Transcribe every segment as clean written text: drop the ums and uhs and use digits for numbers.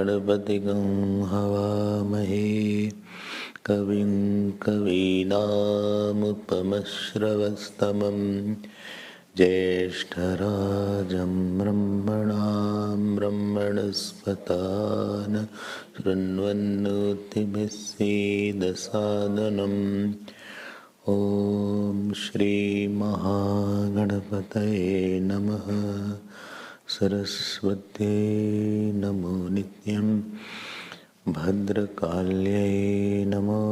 गणपतिगं हवामहे कविं कवीनामुपमश्रवस्तमं ज्येष्ठराजं ब्रह्मणां ब्रह्मणस्पतान् शृण्वन्नोतिभिः सीदसादनम् ॐ श्रीमहागणपतये नमः। सरस्वत्यै नमो नित्यं भद्रकाल्यै नमो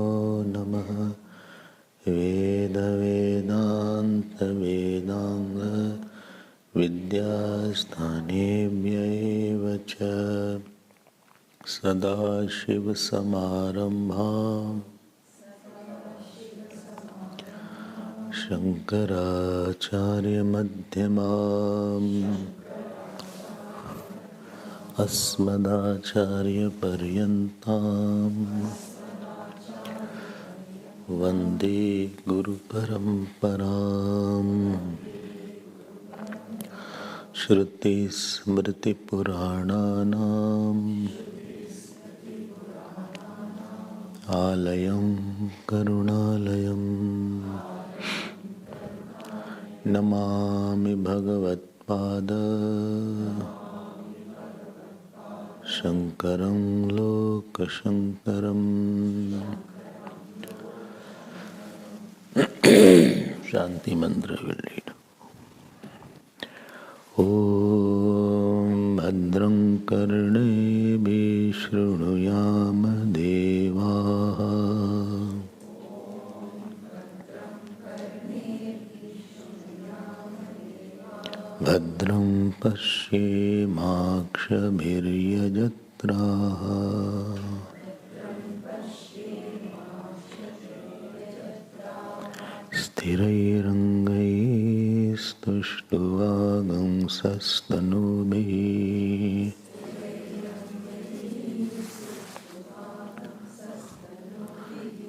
नमः। वेदवेदान्तवेदाङ्ग विद्यास्थानेभ्यैव च सदाशिवसमारम्भाम् शङ्कराचार्यमध्यमाम् अस्मदाचार्यपर्यन्ताम् वन्दे गुरुपरम्पराम्। श्रुतिस्मृतिपुराणानाम् आलयं करुणालयम् नमामि भगवत्पाद शङ्करं लोकशङ्करम्। शांति मंत्र will read. ॐ भद्रं कर्णेभिः शृणुयाम देवाः भद्रं पश्येमाक्षभिर्यजत्राः स्थिरैरङ्गैस्तुष्टुवागुंसस्तनूभिः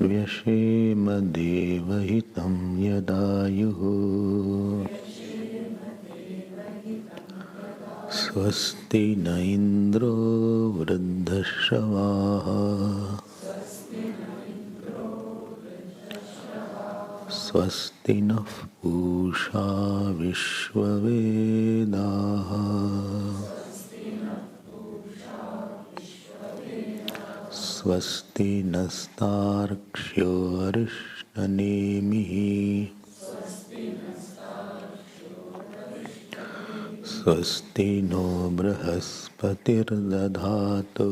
व्यशेम देवहितं यदायुः स्वस्ति न इन्द्रो वृद्धश्रवाः स्वस्ति नः पूषा विश्ववेदाः स्वस्ति नस्तार्क्ष्यो अरिष्टनेमिः स्वस्ति नो बृहस्पतिर्दधातु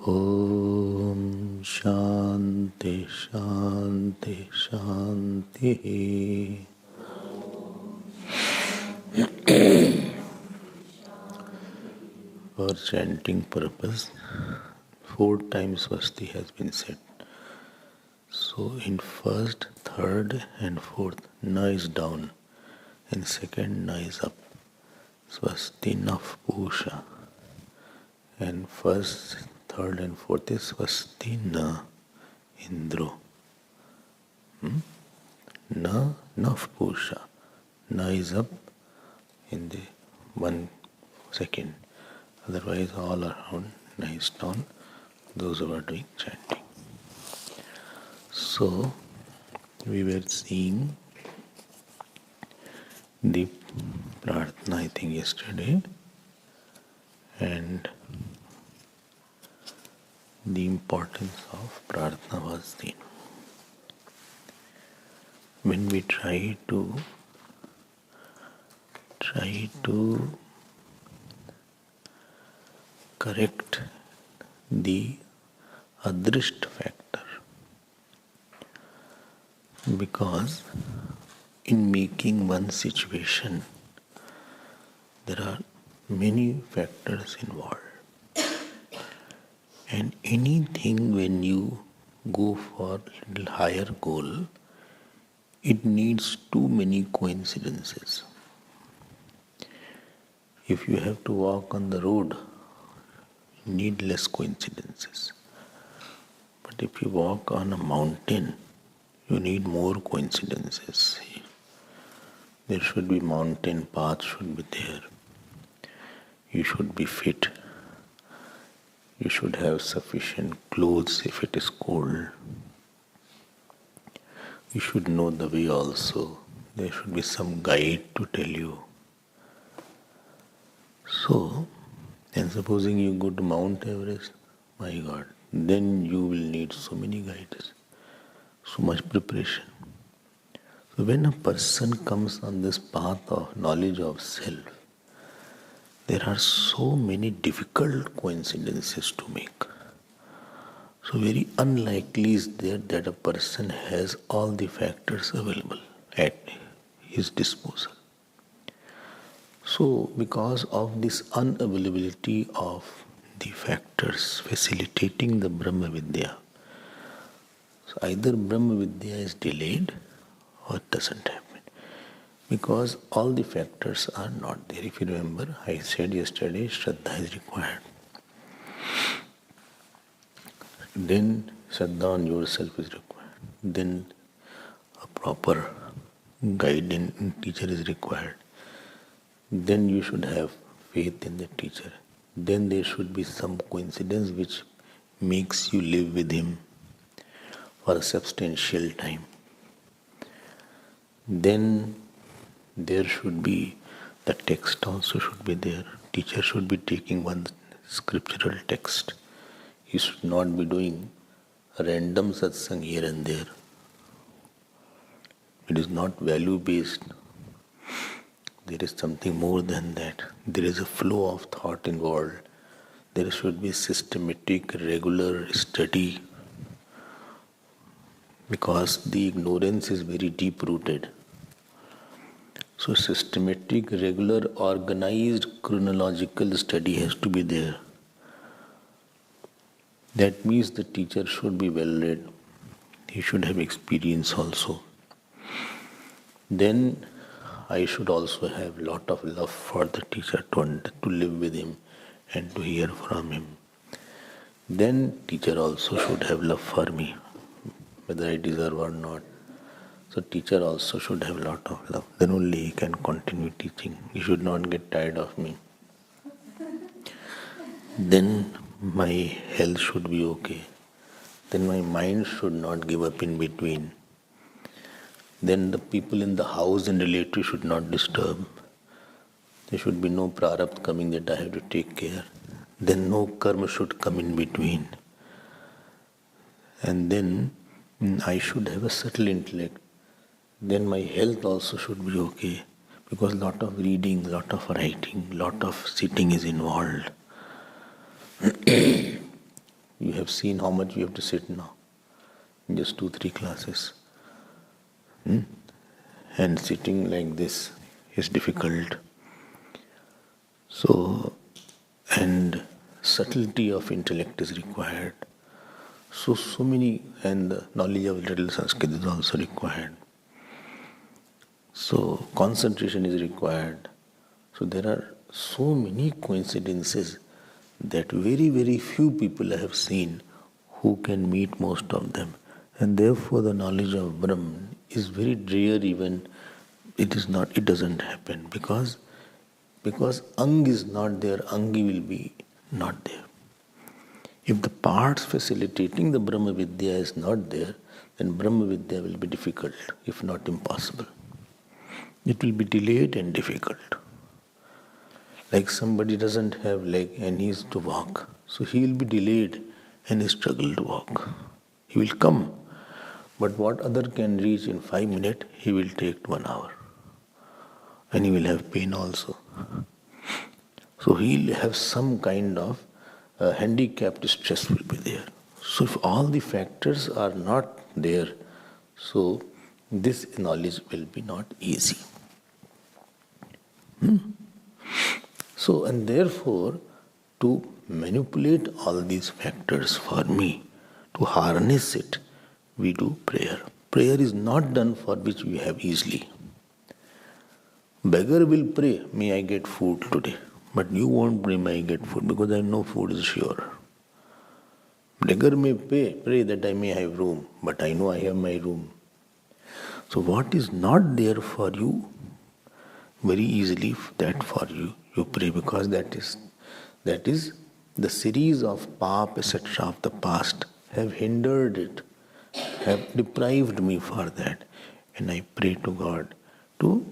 ॐ शान्ति शान्ति शान्तिः। For chanting purpose, 4 times Swasti has been said. So in first, third and fourth, na is down, and second na is up. Swasti naf pusha. And first, third and fourth is Swasti na Indro. Na naf pusha. Na is up in the 1 second. Otherwise all around na is down, those who are doing chanting. So we were seeing the prarthana I think yesterday, and the importance of prarthana was seen. When we try to correct the adrisht factor, because in making one situation there are many factors involved, and anything when you go for a little higher goal, it needs too many coincidences. If you have to walk on the road, you need less coincidences. But if you walk on a mountain, you need more coincidences. There should be mountain path should be there. You should be fit. You should have sufficient clothes if it is cold. You should know the way also. There should be some guide to tell you. So, and supposing you go to Mount Everest, my God, then you will need so many guides, so much preparation. So when a person comes on this path of knowledge of self, there are so many difficult coincidences to make. So very unlikely is there that a person has all the factors available at his disposal. So because of this unavailability of the factors facilitating the Brahma Vidya, so either Brahma Vidya is delayed or it doesn't happen. Because all the factors are not there. If you remember, I said yesterday, Shraddha is required. Then Shraddha on yourself is required. Then a proper guide and teacher is required. Then you should have faith in the teacher. Then there should be some coincidence which makes you live with him for a substantial time. Then there should be, the text also should be there. Teacher should be taking one scriptural text. He should not be doing a random satsang here and there. It is not value-based. There is something more than that. There is a flow of thought involved. There should be systematic, regular study, because the ignorance is very deep-rooted. So systematic, regular, organized, chronological study has to be there. That means the teacher should be well-read. He should have experience also. Then I should also have lot of love for the teacher to live with him and to hear from him. Then teacher also should have love for me, whether I deserve or not. So teacher also should have lot of love. Then only he can continue teaching. He should not get tired of me. Then my health should be okay. Then my mind should not give up in between. Then the people in the house and relatives should not disturb. There should be no prarabdha coming that I have to take care. Then no karma should come in between. And then I should have a subtle intellect. Then my health also should be okay, because lot of reading, lot of writing, lot of sitting is involved. You have seen how much you have to sit now. Just 2-3 classes. And sitting like this is difficult. So, and subtlety of intellect is required. So many, and the knowledge of little Sanskrit is also required. So concentration is required. So there are so many coincidences that very, very few people I have seen who can meet most of them. And therefore the knowledge of Brahman is very rare, even it doesn't happen, because Ang is not there, Angi will be not there. If the parts facilitating the Brahma Vidya is not there, then Brahma Vidya will be difficult, if not impossible. It will be delayed and difficult. Like somebody doesn't have leg and he is to walk, so he will be delayed and he struggle to walk. He will come, but what other can reach in 5 minutes, he will take 1 hour. And he will have pain also. So he will have some kind of handicapped stress will be there. So if all the factors are not there, so this knowledge will be not easy. So, and therefore, to manipulate all these factors for me, to harness it, we do prayer. Prayer is not done for which we have easily. Beggar will pray, may I get food today. But you won't pray, may I get food, because I know food is sure. Beggar may pray that I may have room, but I know I have my room. So what is not there for you, very easily that for you, you pray, because that is the series of pap, etc. of the past have hindered it, have deprived me for that. And I pray to God to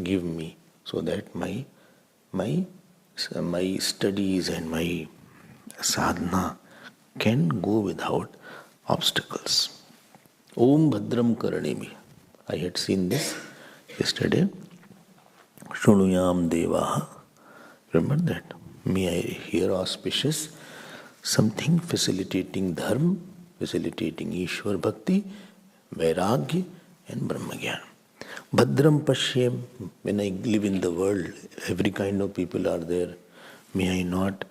give me, so that my studies and my sadhana can go without obstacles. Om Bhadram Karanemi. I had seen this yesterday. Shunuyam Devaha. Remember that? May I hear auspicious something facilitating dharma, facilitating Ishwar Bhakti, Vairagya and Brahmagyan. Bhadram Pashyam, when I live in the world, every kind of people are there. May I not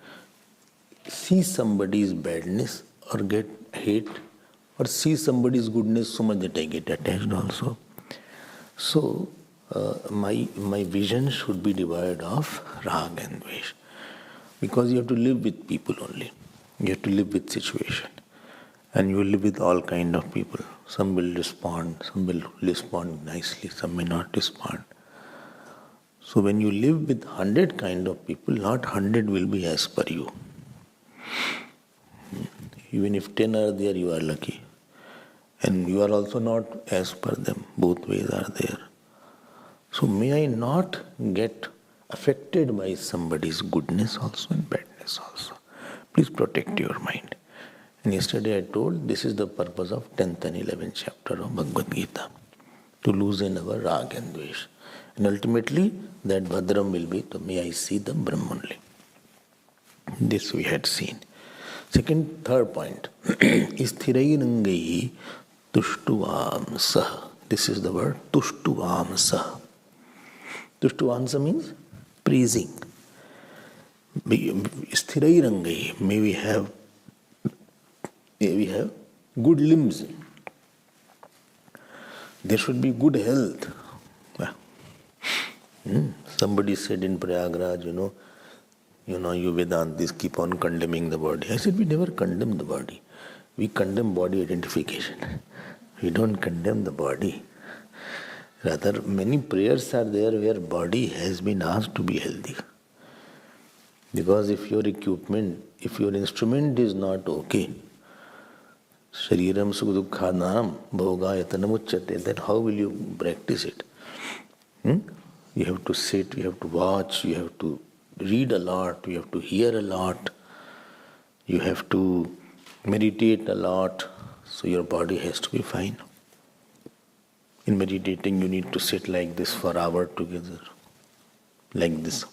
see somebody's badness or get hate, or see somebody's goodness so much that I get attached also. So, my vision should be devoid of rag and dvesh. Because you have to live with people only. You have to live with situation. And you will live with all kind of people. Some will respond nicely, some may not respond. So when you live with 100 kind of people, not 100 will be as per you. Even if 10 are there, you are lucky. And you are also not as per them. Both ways are there. So may I not get affected by somebody's goodness also and badness also. Please protect your mind. And yesterday I told this is the purpose of 10th and 11th chapter of Bhagavad Gita, to loosen our rag and dvesh. And ultimately that Bhadram will be, to may I see the Brahman only. This we had seen. Third point. Isthirairangai tushtuvam sah. This is the word tushtuvam sah. Tushtuvam means praising. Isthirairangai, may we have good limbs. There should be good health. Somebody said in Prayagraj, you Vedantis keep on condemning the body. I said, we never condemn the body. We condemn body identification. We don't condemn the body. Rather, many prayers are there where body has been asked to be healthy. Because if your instrument is not okay, Shariram Sukdukhadam Bhogayatanam Uchyate, then how will you practice it? You have to sit, you have to watch, you have to read a lot, you have to hear a lot, you have to meditate a lot, so your body has to be fine. In meditating, you need to sit like this for hours together, like this.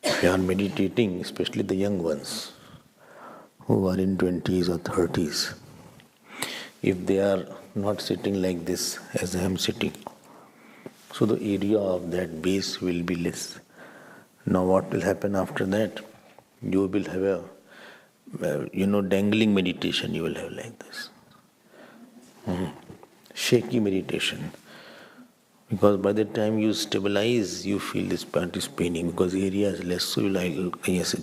If you are meditating, especially the young ones who are in 20s or 30s, if they are not sitting like this as I am sitting, so the area of that base will be less. Now what will happen after that? You will have a, dangling meditation you will have like this. Shaky meditation. Because by the time you stabilize, you feel this part is paining because area is less. So you like, yes,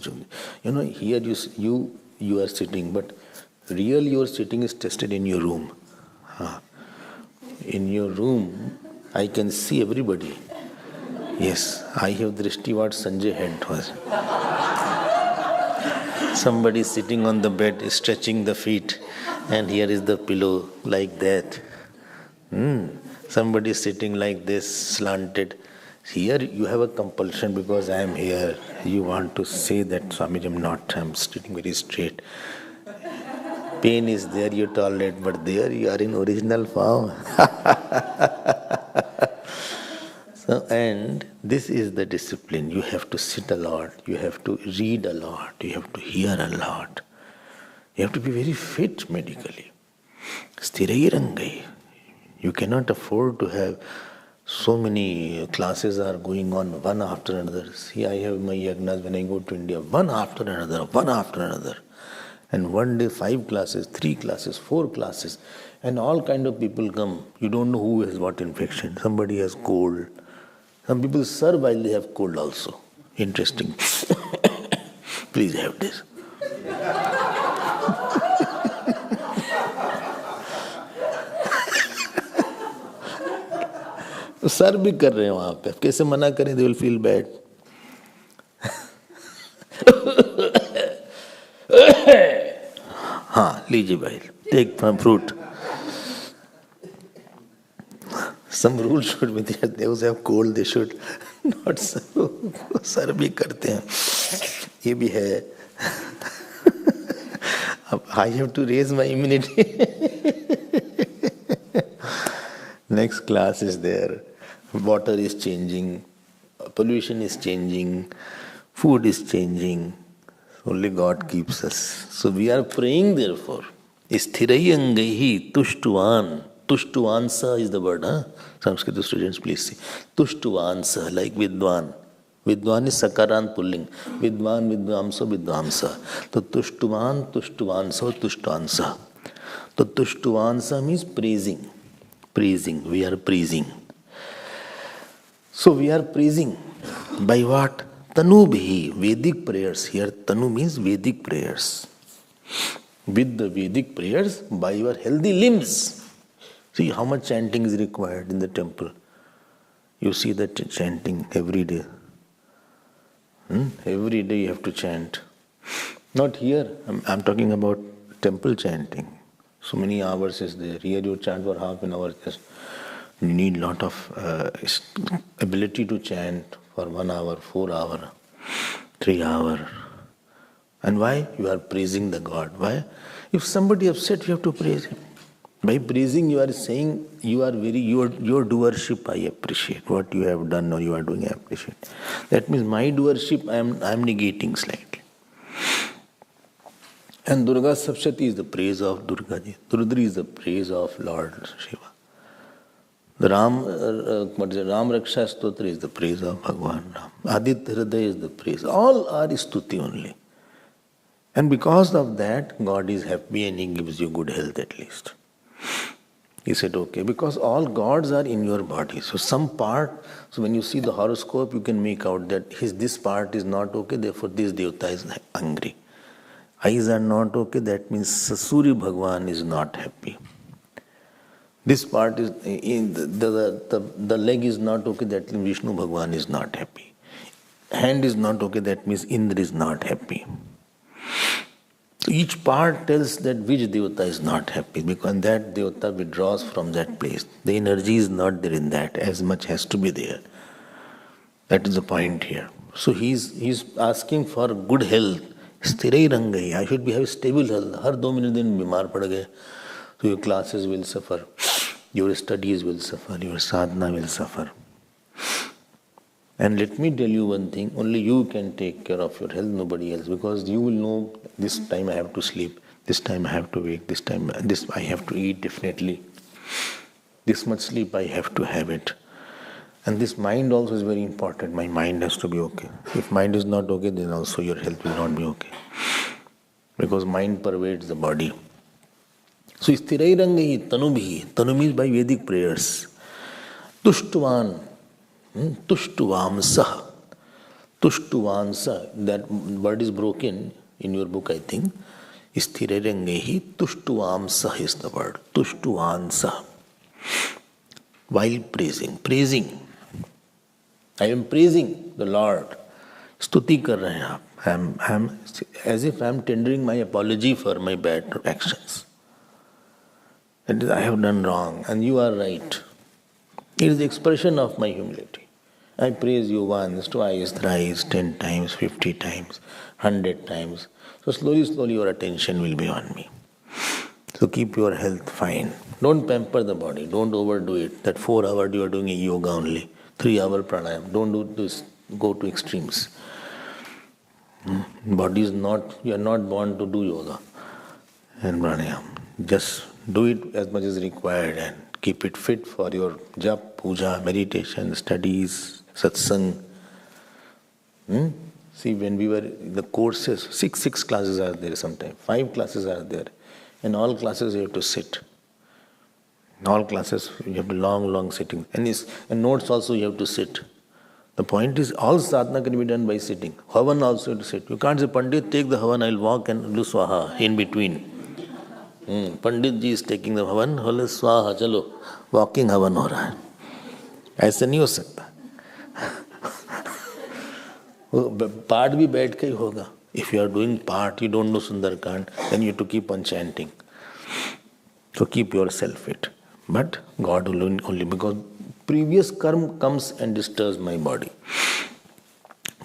here you are sitting, but real your sitting is tested in your room. In your room, I can see everybody. Yes, I have drishti what Sanjay had was. Somebody sitting on the bed, stretching the feet, and here is the pillow like that. Somebody sitting like this, slanted. Here you have a compulsion because I am here. You want to say that, Swamiji, I'm sitting very straight. Pain is there, you tolerate, but there you are in original form. And this is the discipline. You have to sit a lot, you have to read a lot, you have to hear a lot. You have to be very fit medically. Sthirairangai. You cannot afford to have so many classes are going on one after another. See, I have my yagnas when I go to India, one after another, one after another. And one day 5 classes, 3 classes, 4 classes. And all kind of people come. You don't know who has what infection. Somebody has cold. Some people serve while they have cold also. Interesting. Please have this. Sir भी कर रहे हैं वहां पे, कैसे मना करें? They will feel bad. हाँ लीजिए भाई, take fruit. Some rules should be there. Those who have cold, they should not serve. Sir भी करते हैं, ये भी है. I have to raise my immunity. Next class is there. Water is changing, pollution is changing, food is changing. Only God keeps us. So we are praying therefore. Sthiraiangaihi tushtuvan. Tushtuvansa is the word, huh? Sanskrit students, please see. Tushtuvansa, like Vidwan. Vidwan is Sakaran pulling. Vidwan, Vidvamsa, Vidvamsa. So Tushtuvan, Tushtuvansa, Tushtuvansa. So Tushtuvansa means praising. Praising. We are praising. So we are praising by what? Tanubhi, Vedic prayers. Here Tanu means Vedic prayers. With the Vedic prayers, by your healthy limbs. See how much chanting is required in the temple. You see that chanting every day. Every day you have to chant. Not here. I'm talking about temple chanting. So many hours is there. Here you chant for half an hour. Just you need lot of ability to chant for 1 hour, 4 hours, 3 hours. And why? You are praising the God. Why? If somebody upset, you have to praise him. By praising, you are saying your doership I appreciate. What you have done or you are doing, I appreciate. That means my doership I am negating slightly. And Durga Sapshati is the praise of Durga ji. Rudri is the praise of Lord Shiva. The Ram Raksha Stotra is the praise of Bhagwan Ram. Aditya Hriday is the praise. All are stuti only. And because of that, God is happy and He gives you good health at least. He said, okay, because all gods are in your body. So some part, so when you see the horoscope, you can make out that this part is not okay, therefore this devata is angry. Eyes are not okay, that means Surya Bhagwan is not happy. This part is, the leg is not okay, that means Vishnu Bhagwan is not happy. Hand is not okay, that means Indra is not happy. So each part tells that which devata is not happy, because that devata withdraws from that place. The energy is not there in that, as much has to be there. That is the point here. So he's asking for good health. Sthirairangai, I should have stable health. Har 2 minute din bimar pad gaye. So your classes will suffer, your studies will suffer, your sadhana will suffer. And let me tell you one thing, only you can take care of your health, nobody else, because you will know this time I have to sleep, this time I have to wake, this I have to eat definitely, this much sleep I have to have it. And this mind also is very important, my mind has to be okay. If mind is not okay, then also your health will not be okay. Because mind pervades the body. So Sthirairangai Tanubhi, Tanu means by Vedic prayers. Tushtuvan, Tushtuvamsa. Tushtuvansa, that word is broken in your book, I think. Sthirairangai Tuštuvamsa is the word. Tuštvansa. While praising. I am praising the Lord. Stuti kar rahe hain aap. I am as if I am tendering my apology for my bad actions. That is, I have done wrong and you are right. It is the expression of my humility. I praise you once, twice, thrice, 10 times, 50 times, 100 times. So slowly your attention will be on me. So keep your health fine. Don't pamper the body. Don't overdo it. That 4 hours you are doing yoga only. 3 hour pranayam. Don't do this, go to extremes. Body is not, you are not born to do yoga and pranayam. Just do it as much as required and keep it fit for your jap, puja, meditation, studies, satsang. See, when we were in the courses, six classes are there sometimes, 5 classes are there. In all classes you have to sit. In all classes you have to long sitting. And notes also you have to sit. The point is, all sadhana can be done by sitting. Havan also you have to sit. You can't say, Pandit, take the havan, I'll walk and do swaha in between. Pandit ji is taking the havan, बोले स्वाहा चलो walking हवन हो रहा है. ऐसे नहीं हो सकता. पाठ भी बैठ के ही होगा. If you are doing part, you don't know Sundarkand, then you have to keep on chanting. So keep yourself fit. But God will only, because previous karma comes and disturbs my body.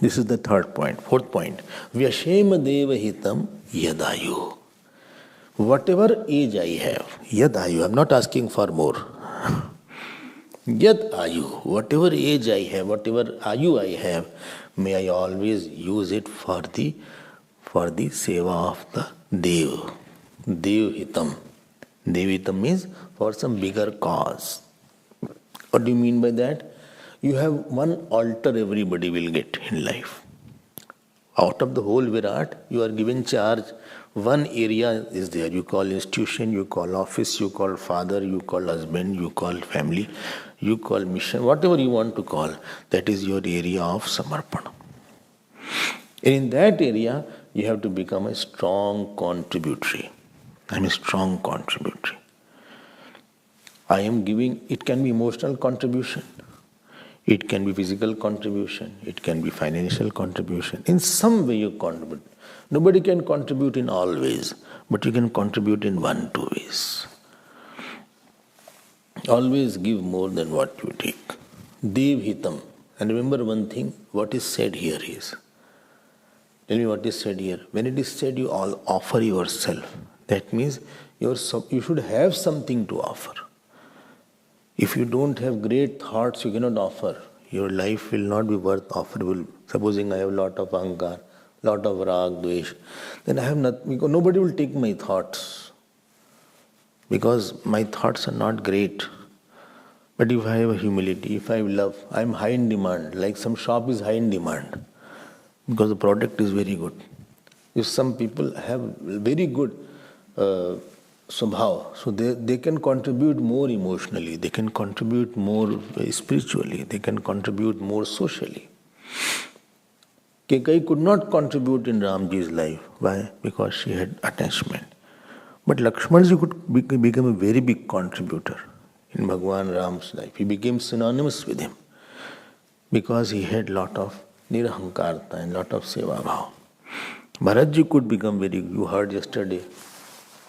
This is the third point. Fourth point. Vyashema deva hitam yadayu. Whatever age I have, yad ayu, I'm not asking for more. Yad ayu, whatever age I have, whatever ayu I have, may I always use it for the seva of the Dev. Dev hitam. Dev hitam means for some bigger cause. What do you mean by that? You have one altar everybody will get in life. Out of the whole Virat, you are given charge. One area is there. You call institution, you call office, you call father, you call husband, you call family, you call mission, whatever you want to call. That is your area of samarpana. And in that area, you have to become a strong contributory. I'm a strong contributory. I am giving, it can be emotional contribution. It can be physical contribution. It can be financial contribution. In some way you contribute. Nobody can contribute in all ways, but you can contribute in 1-2 ways. Always give more than what you take. Dev hitam. And remember one thing, what is said here is. Tell me what is said here. When it is said you all offer yourself, that means you should have something to offer. If you don't have great thoughts, you cannot offer. Your life will not be worth offerable. Supposing I have a lot of ahankar, lot of rag, dvesh, then I have nothing, because nobody will take my thoughts. Because my thoughts are not great. But if I have humility, if I have love, I am high in demand, like some shop is high in demand, because the product is very good. If some people have very good Swabhav, so they can contribute more emotionally, they can contribute more spiritually, they can contribute more socially. Kekai could not contribute in Ramji's life. Why? Because she had attachment. But Lakshmanji could become a very big contributor in Bhagwan Ram's life. He became synonymous with him because he had lot of nirahankarta and lot of seva bhav. Bharatji could become very, you heard yesterday,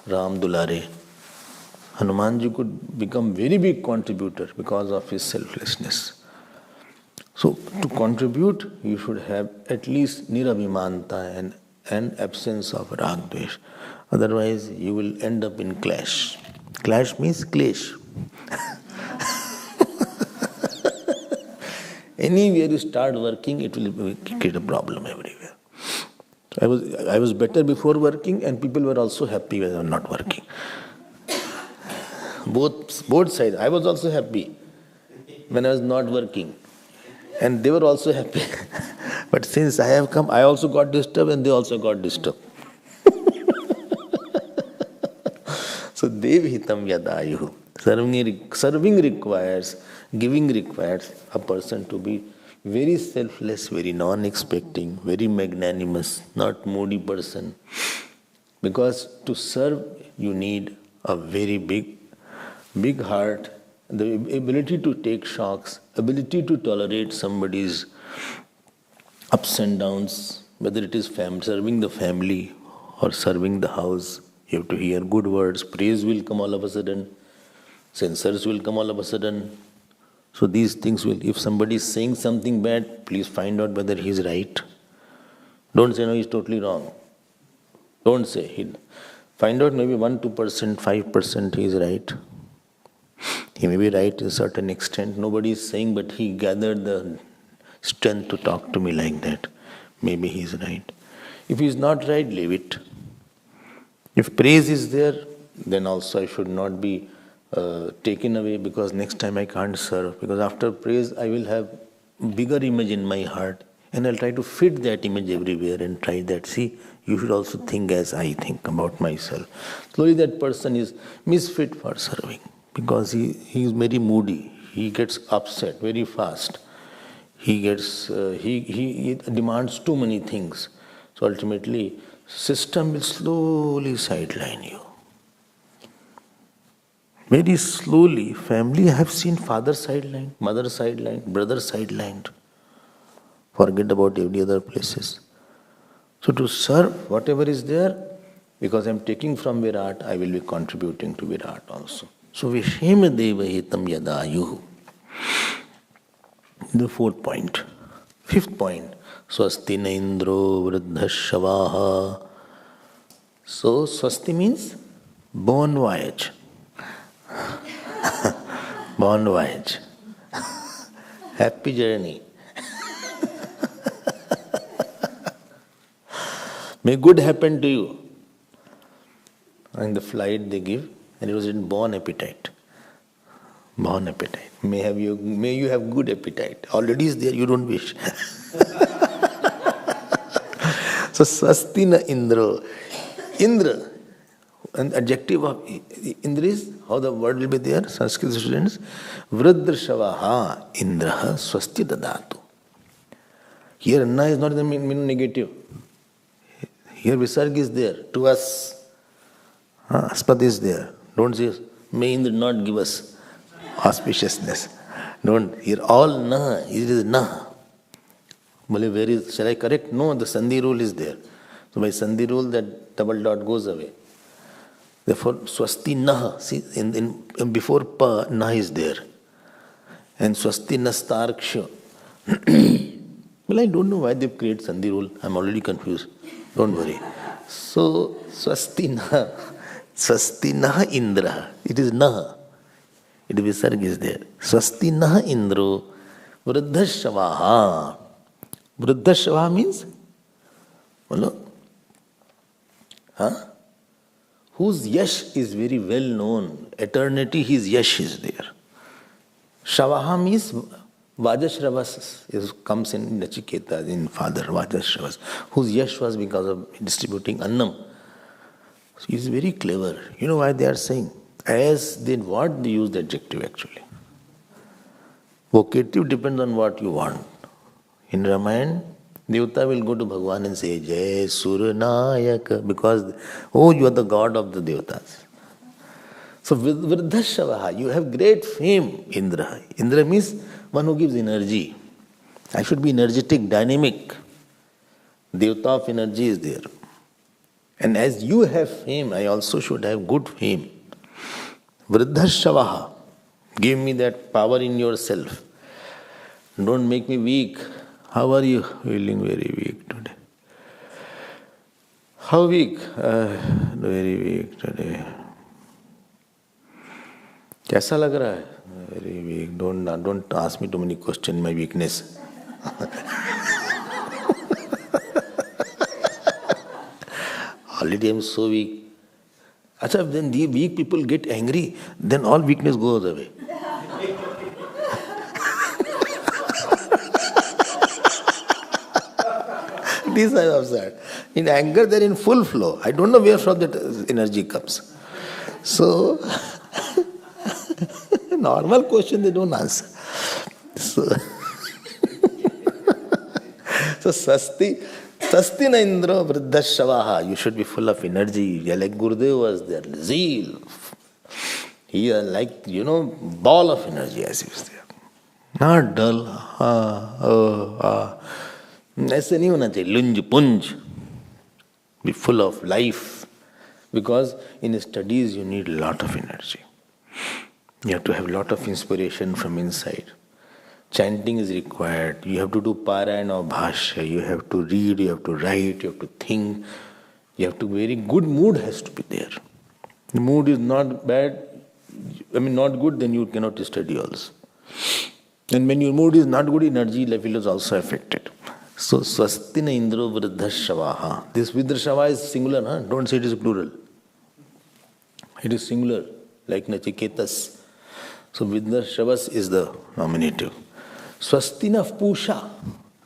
Ram Dulare. Hanumanji could become very big contributor because of his selflessness. So to contribute, you should have at least nirabhimanta and absence of rag dvesh. Otherwise, you will end up in clash. Clash means clash. Anywhere you start working, it will create a problem everywhere. I was better before working, and people were also happy when I was not working. Both sides. I was also happy when I was not working, and they were also happy. But since I have come, I also got disturbed, and they also got disturbed. So Devi hitam yadayuhu. Serving requires, giving requires a person to be very selfless, very non-expecting, very magnanimous, not moody person. Because to serve, you need a very big heart, the ability to take shocks, ability to tolerate somebody's ups and downs, whether it is serving the family or serving the house. You have to hear good words, praise will come all of a sudden, censors will come all of a sudden. So these things will, if somebody is saying something bad, please find out whether he is right. Don't say, no, he's totally wrong. Don't say. Find out maybe 1%, 2%, 5% he is right. He may be right to a certain extent, nobody is saying, but he gathered the strength to talk to me like that. Maybe he is right. If he is not right, leave it. If praise is there, then also I should not be taken away, because next time I can't serve. Because after praise, I will have bigger image in my heart, and I'll try to fit that image everywhere and try that. See, you should also think as I think about myself. Slowly that person is misfit for serving, because he is very moody. He gets upset very fast. He demands too many things. So ultimately, system will slowly sideline you. Very slowly, family, I have seen father sidelined, mother sidelined, brother sidelined. Forget about every other places. So to serve whatever is there, because I am taking from Virat, I will be contributing to Virat also. So Vishema Deva Hitam Yadayuhu. The fourth point. Fifth point. Swasti na Indro Vriddhashavaha. So Swasti means bon voyage. Bon voyage. Happy journey. May good happen to you. In the flight they give, and it was in bon appetite. Bon appetite. May you have good appetite. Already is there, you don't wish. So Swasti na Indra. Indra, an adjective of Indra is, how the word will be there, Sanskrit students. Vriddhashavaha Indraha Swasti dadatu. Here Anna is not the mean negative. Here Visarga is there, to us. Aspat is there. Don't say, may Indra not give us auspiciousness. Don't. Here all na, it is na. Where is, shall I correct? No, the Sandhi rule is there. So by Sandhi rule, that double dot goes away. Therefore, Swasti nah, see, before pa, na is there. And Swasti nastarksha. Well, I don't know why they create Sandhi rule. I'm already confused. Don't worry. So, Swasti nah Indra. It is nah. It Visarga is there. Swasti nah Indro Vriddhashavaha. Vriddhashavaha means? Hello? Whose yash is very well known. Eternity, his yash is there. Shavaha means Vajashravas comes in Nachiketa, in father, Vajashravas, whose yash was because of distributing Annam. So he is very clever. You know why they are saying? As they what they use the adjective actually. Vocative depends on what you want. In Ramayana, Devata will go to Bhagavan and say, Jai Suranayaka, because, oh, you are the god of the Devatas. So, Vriddhashavaha, you have great fame, Indra. Indra means one who gives energy. I should be energetic, dynamic. Devata of energy is there. And as you have fame, I also should have good fame. Vriddhashavaha, give me that power in yourself. Don't make me weak. How are you? Feeling very weak today. How weak? Very weak today. कैसा लग रहा है? Very weak. Don't ask me too many questions. My weakness. Already I am so weak. Achha, then the weak people get angry, then all weakness goes away. This I have observed. In anger, they are in full flow. I don't know where from that energy comes. So, normal question they don't answer. So Swasti na Indra Vriddhashavaha. You should be full of energy. Like Gurudev was there. Zeal. He like, ball of energy as he was there. Not dull. ऐसे नहीं होना चाहिए लुंज पुंज be full of life, because in studies you need a lot of energy. You have to have a lot of inspiration from inside. Chanting is required. You have to do parayana of bhashya. You have to read, you have to write, you have to think. You have to, very good mood has to be there. The mood is not bad, not good, then you cannot study also. And when your mood is not good, energy level is also affected. So, swastina indro vridhashavaha. This vridhashava is singular, huh? Don't say it is plural. It is singular, like Nachiketas. So, vridhashavas is the nominative. Swastina pusha.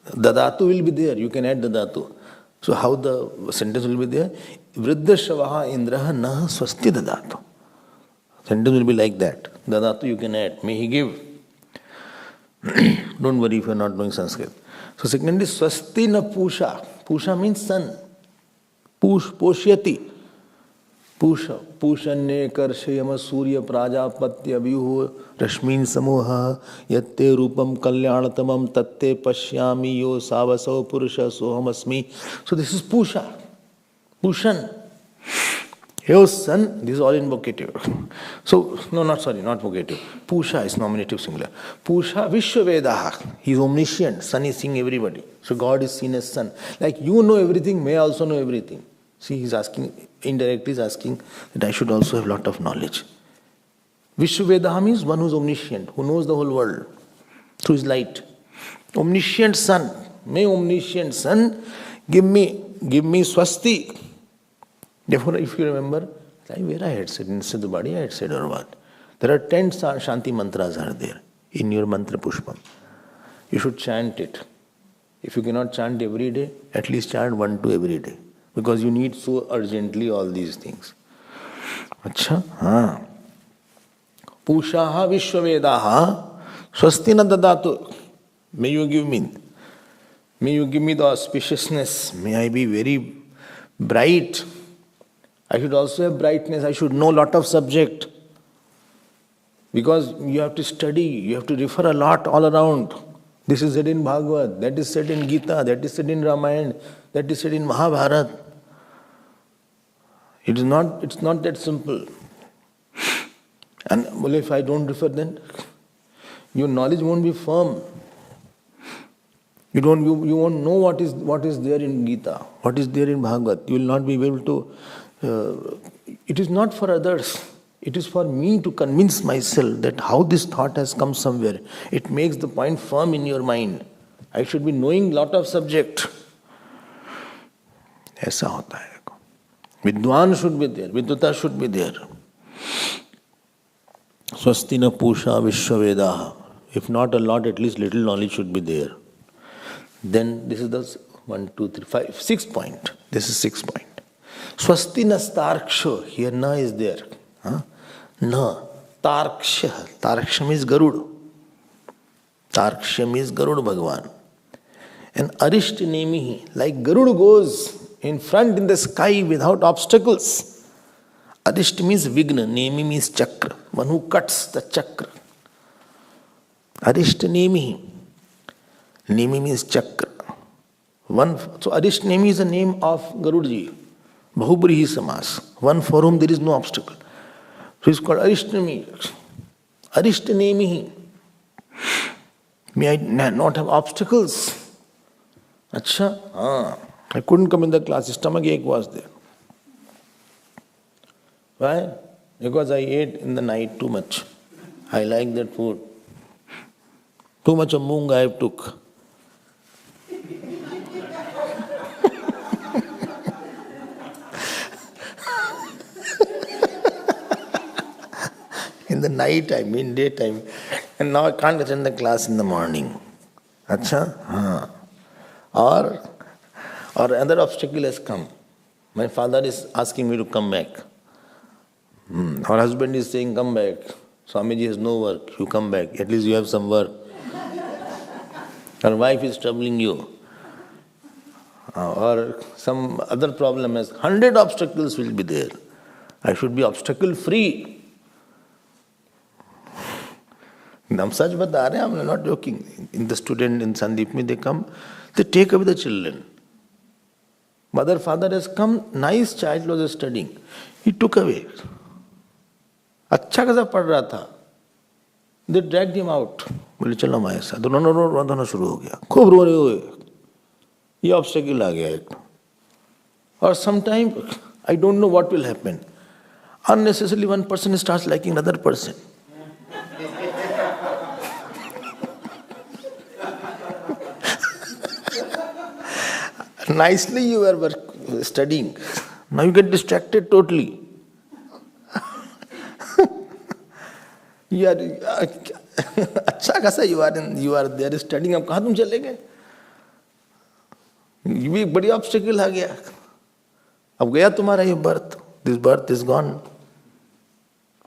The dhatu will be there. You can add the dhatu. So, how the sentence will be there? Vridhashavaha indraha naha swasti dadatu. Sentence will be like that. The dhatu you can add. May he give. Don't worry if you are not knowing Sanskrit. So second is swasti na pusha. Pusha means sun. Poshyati. Pusha. Pushanye karshayama surya prajapatya vyuho rashmin samoha yatte rupam kalyanathamam tatte pashyami yo savasau purusha sohamasmi. So this is pusha. Pushan. Yo sun, this is all in vocative. So, not vocative. Pusha is nominative singular. Pusha Vishwavedaha. He is omniscient. Sun is seeing everybody. So God is seen as sun. Like you know everything, may I also know everything. See, he is asking, indirectly is asking that I should also have lot of knowledge. Vishwavedaha means one who is omniscient, who knows the whole world through his light. Omniscient sun. May omniscient sun give me swasti. Therefore, if you remember, where I had said, in Siddhabadi I had said or what? There are 10 Shanti mantras are there in your mantra pushpam. You should chant it. If you cannot chant every day, at least chant 1 2 every day. Because you need so urgently all these things. Acha? Haan. Pushaha Vishwavedaha Swastina Dadatu. May you give me the auspiciousness. May I be very bright. I should also have brightness. I should know a lot of subject. Because you have to study, you have to refer a lot all around. This is said in Bhagavad, that is said in Gita, that is said in Ramayana, that is said in Mahabharata. It's not that simple. And well, if I don't refer, then your knowledge won't be firm. You won't know what is there in Gita, what is there in Bhagavad. You will not be able to. It is not for others. It is for me to convince myself that how this thought has come somewhere. It makes the point firm in your mind. I should be knowing lot of subject. ऐसा होता है. विद्वान should be there. विद्वता should be there. स्वस्ति न पूषा विश्ववेदाः. If not a lot, at least little knowledge should be there. Then this is the 1, 2, 3, 5, 6 point. This is 6 point. Swasti na starksha. Here na is there. Na. Tarksha. Tarksha means Garud. Tarksha means Garud Bhagavan. And Arisht Nemihi. Like Garud goes in front in the sky without obstacles. Arisht means Vigna. Nemi means Chakra. One who cuts the Chakra. Arisht Nemihi. Nemi means Chakra. So Arisht Nemi is the name of Garudji. Bahubarihi Samas. One for whom there is no obstacle. So it's called Arishtnemi. Arishtnemihi. May I not have obstacles? Acha? I couldn't come in the class. Stomach ache was there. Why? Because I ate in the night too much. I like that food. Too much of moong I took. In the night time, in daytime. And now I can't attend the class in the morning. Acha? Or another obstacle has come. My father is asking me to come back. Our husband is saying, come back. Swamiji has no work. You come back. At least you have some work. Our wife is troubling you. Or some other problem has. 100 obstacles will be there. I should be obstacle free. हम सच बता रहे हैं, I'm not joking. In the student in Sandeep mein, they come, they take away the children. Mother, father has come, nice child was studying. He took away. अच्छा खासा पढ़ रहा था. They dragged him out. बोले चलो हमारे साथ. रोना शुरू हो गया. खूब रो रहे हुए. ये obstacle आ गया एक. Or sometime, I don't know what will happen. Unnecessarily one person starts liking another person. Nicely you are studying. Now you get distracted totally. You are अच्छा खासा you are there studying. अब कहाँ तुम चले गए? ये भी एक बड़ी ऑब्स्टिकल आ गया. अब गया तुम्हारा ये birth. This birth is gone.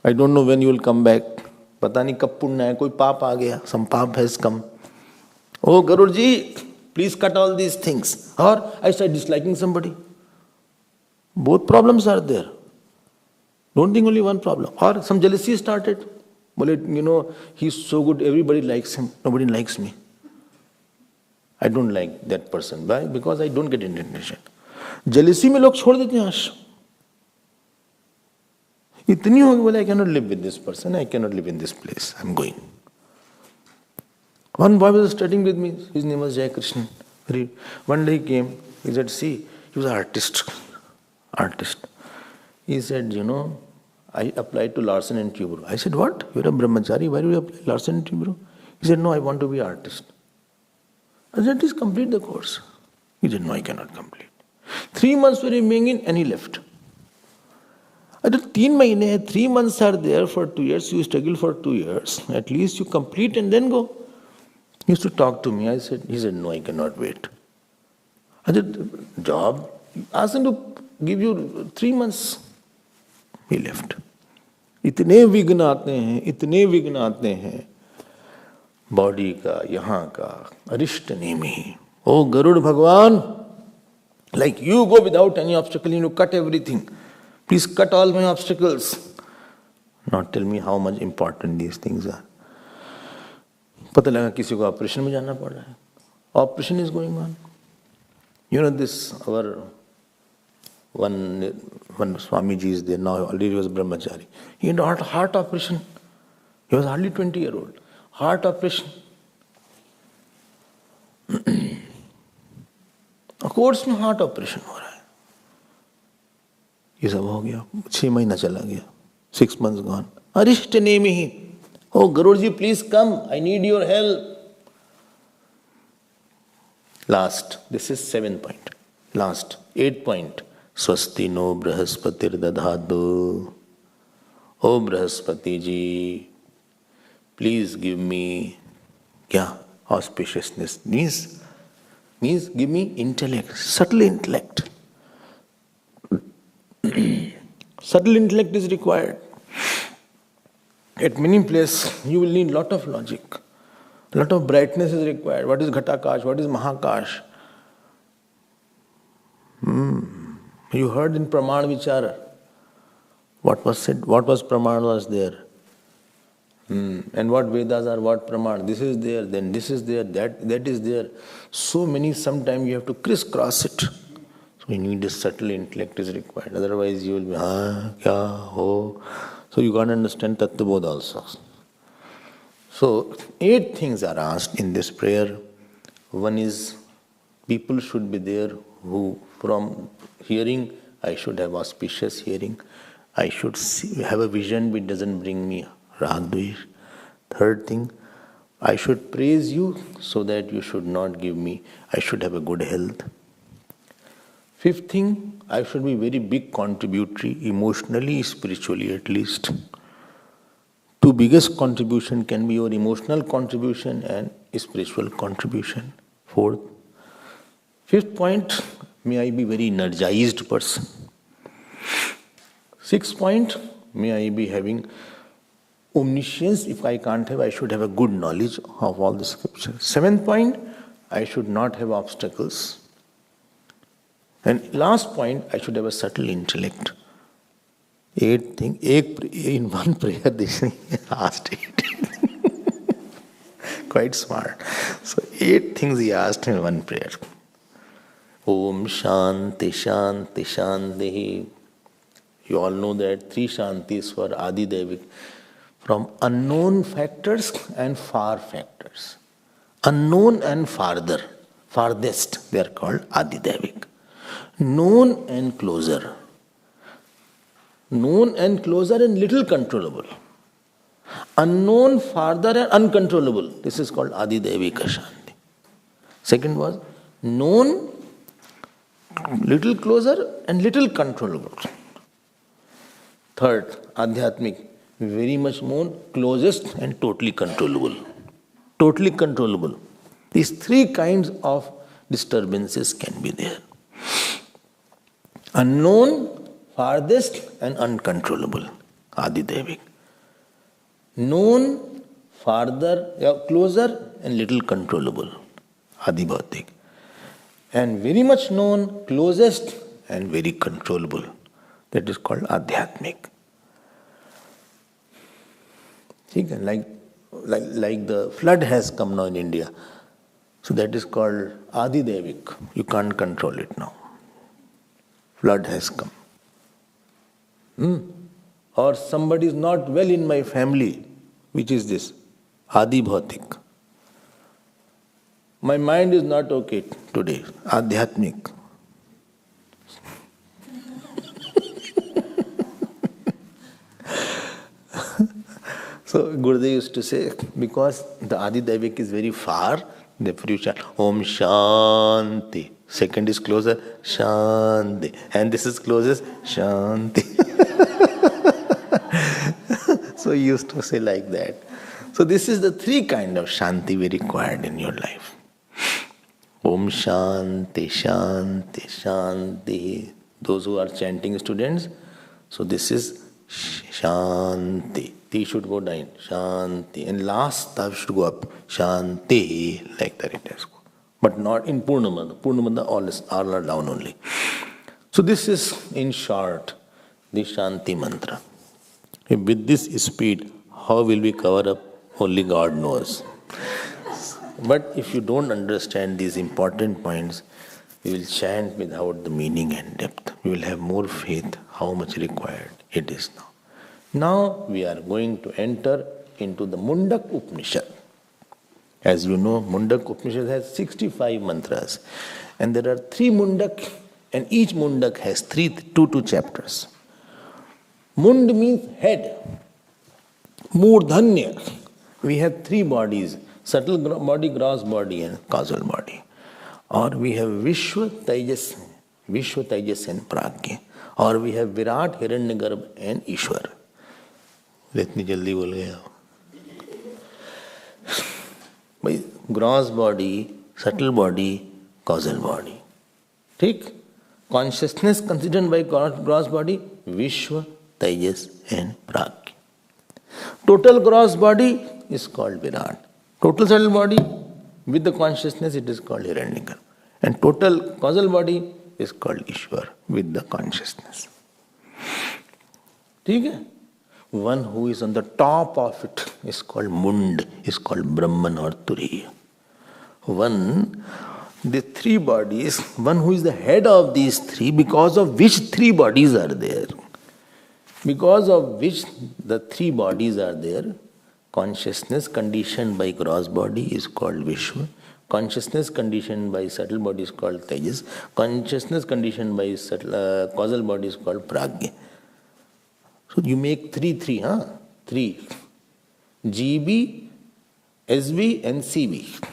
I don't know when you will come back. पता नहीं कब पुण्य है, कोई पाप आ गया. Some पाप has come. Oh Garud ji, please cut all these things. Or I start disliking somebody. Both problems are there. Don't think only one problem. Or some jealousy started. Well, he's so good, everybody likes him, nobody likes me. I don't like that person. Why? Because I don't get intention. Jealousy में लोग छोड़ देते हैं आश्रम. इतनी हो गई, बोले I cannot live with this person, I cannot live in this place, I'm going. One boy was studying with me, his name was Jai Krishnan. One day he came, he said, see, he was an artist. He said, I applied to Larsen and Toubro. I said, what? You're a brahmachari, why do you apply Larsen and Toubro? He said, no, I want to be an artist. I said, please complete the course. He said, no, I cannot complete. 3 months were remaining and he left. I said, 3 months, 3 months are there for 2 years, you struggle for 2 years. At least you complete and then go. He used to talk to me. He said, no, I cannot wait. I said, job? Ask him to give you 3 months. He left. इतने विघ्न आते हैं body का, यहाँ का, अरिष्ट Nemi. Oh Garud Bhagwan, like you go without any obstacle, you cut everything. Please cut all my obstacles. Not tell me how much important these things are. पता लगा किसी को ऑपरेशन में जाना पड़ रहा है. Operation is going on. This our one Swami ji is there now. Already he was brahmachari. He had a heart operation. He was hardly 20-year-old. Heart operation. Course में हार्ट ऑपरेशन हो रहा है. ये सब हो गया. 6 महीना चला गया. 6 months gone. Arisht Nemi he. Oh Garud ji, please come. I need your help. Last. This is 7th point. Last. 8th point. Swasti no Brahaspatir dadhadu. Oh Brahaspati ji, please give me kya? Auspiciousness. Means give me intellect, subtle intellect. Subtle intellect is required. At many places, you will need lot of logic. Lot of brightness is required. What is Ghatakash? What is Mahakash? You heard in Praman Vichara. What was said? What was Praman was there. And what Vedas are, what Praman. This is there, then this is there, that is there. So many, sometimes you have to crisscross it. So you need a subtle intellect is required. Otherwise you will be, kya, ho. So you can't understand Tattvabodha also. So 8 things are asked in this prayer. One is, people should be there who, from hearing, I should have auspicious hearing. I should have a vision which doesn't bring me ragdvesh. Third thing, I should praise you so that you should not give me, I should have a good health. 5th thing, I should be very big contributory, emotionally, spiritually at least. 2 biggest contribution can be your emotional contribution and spiritual contribution. 4th. 5th point, may I be very energized person. 6th point, may I be having omniscience. If I can't have, I should have a good knowledge of all the scriptures. 7th point, I should not have obstacles. And last point, I should have a subtle intellect. 8 things. In one prayer, they asked 8. Quite smart. So 8 things he asked in one prayer. Om Shanti Shanti Shanti. You all know that 3 Shantis for Adi Devik. From unknown factors and far factors. Unknown and farthest, they are called Adi Devik. Known and closer. Known and closer and little controllable. Unknown, farther and uncontrollable. This is called Adi Devika Shanti. Second was known little closer and little controllable. Third, Adhyatmic, very much known, closest and totally controllable. Totally controllable. These three kinds of disturbances can be there. Unknown, farthest and uncontrollable, Adidevic. Known, farther, closer and little controllable, Adibhautik. And very much known, closest and very controllable, that is called Adhyatmic. Like the flood has come now in India. So that is called Adidevik. You can't control it now. Flood has come. Or somebody is not well in my family. Which is this? Adibhautik. My mind is not okay today. Adhyatmic. So Gurudev used to say, because the Adidevik is very far, therefore you chant Om Shanti. Second is closer, Shanti. And this is closest, Shanti. So he used to say like that. So this is the three kind of Shanti we required in your life. Om Shanti, Shanti, Shanti. Those who are chanting students, so this is Shanti. T should go down, Shanti. And last tav should go up, Shanti, like that it has go. But not in Purnamada. Purnamada all are down only. So this is, in short, the Shanti mantra. With this speed, how will we cover up? Only God knows. But if you don't understand these important points, you will chant without the meaning and depth. You will have more faith how much required it is now. Now we are going to enter into the Mundaka Upanishad. As you know, Mundaka Upanishad has 65 mantras. And there are 3 Mundak, and each Mundak has 2 chapters. Mund means head. Murdhanya. We have 3 bodies, subtle body, gross body and causal body. Or we have Vishwa, Tejas and Pragya. Or we have Virat, Hiranyagarbha and Ishwar. Letni jaldi bol gaya. Gross body, subtle body, causal body. ठीक? Consciousness considered by gross body, Vishwa, Tejas and Pragya. Total gross body is called Virat. Total subtle body with the consciousness, it is called Hiranyagarbha. And total causal body is called Ishwar with the consciousness. ठीक है? One who is on the top of it is called Mund, is called Brahman or Turiya. The 3 bodies, one who is the head of these 3, because of which 3 bodies are there. Because of which the 3 bodies are there, consciousness conditioned by gross body is called Vishwa, consciousness conditioned by subtle body is called Tejas, consciousness conditioned by causal body is called Pragya. So you make 3, huh? 3. GB, SB and CB.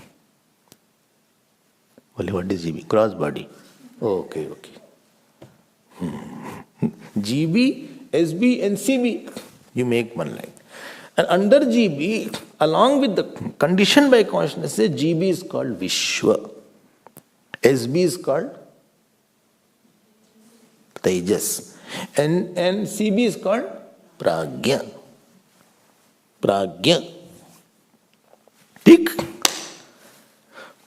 Well, what is GB? Gross body. Okay. GB, SB and CB. You make one line. And under GB, along with the condition by consciousness, GB is called Vishwa. SB is called Tejas. And CB is called Pragya. Tick.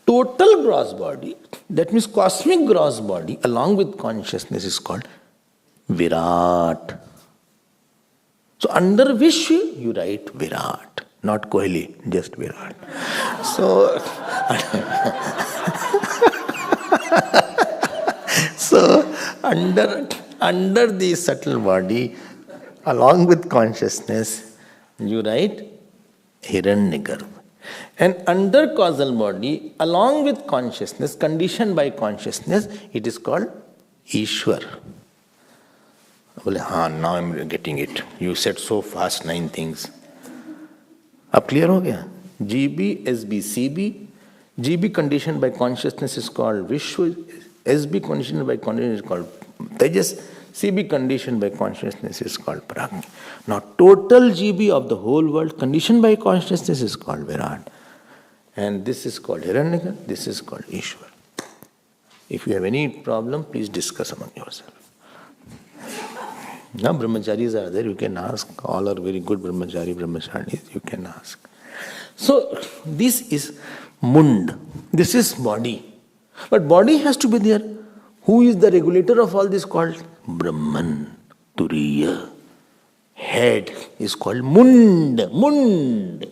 Total gross body, that means cosmic gross body, along with consciousness is called Virat. So under Vishwa, you write Virat, not Kohli, just Virat. So, under the subtle body, along with consciousness, you write Hiranyagarbha. And under causal body, along with consciousness, conditioned by consciousness, it is called Ishwar. Now I'm getting it. You said so fast 9 things. Ab clear ho gaya? GB, SB, CB. GB conditioned by consciousness is called Vishwa. SB conditioned by consciousness is called Tejas. CB conditioned by consciousness is called Prajna. Now total GB of the whole world conditioned by consciousness is called Virat. And this is called Hiranyaka, this is called Ishwar. If you have any problem, please discuss among yourself. Now brahmacharis are there, you can ask. All are very good brahmacharis, you can ask. So this is Mund. This is body. But body has to be there. Who is the regulator of all this called? Brahman, Turiya. Head is called Mund. Mund.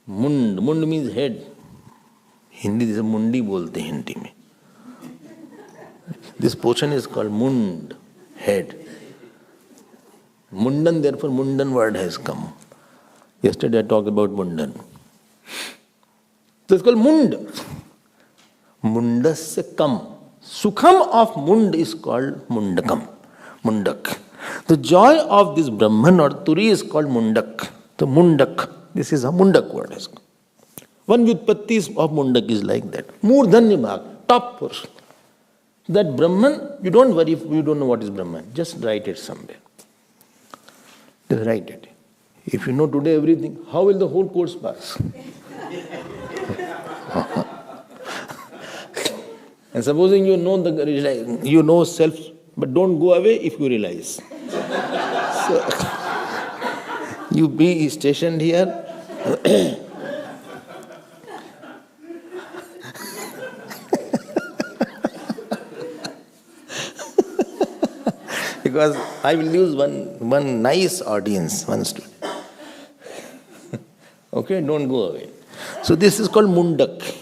Mund. Mund means head. Hindi is Mundi bolte Hindi mein. This portion is called Mund. Head. Mundan, therefore Mundan word has come. Yesterday I talked about Mundan. So it's called Mund. Mundasya kam. Sukham of Mund is called Mundakam. Mundak. The joy of this Brahman or Turi is called Mundak. The Mundak. This is a Mundak word has come. One Vyutpatti of Mundak is like that. Murdhanya bhag, top portion. That Brahman, you don't worry if you don't know what is Brahman. Just write it somewhere. Just write it. If you know today everything, how will the whole course pass? And supposing you know self, but don't go away if you realize. So, you be stationed here. Because I will lose one nice audience, one student. Okay, don't go away. So this is called Mundak.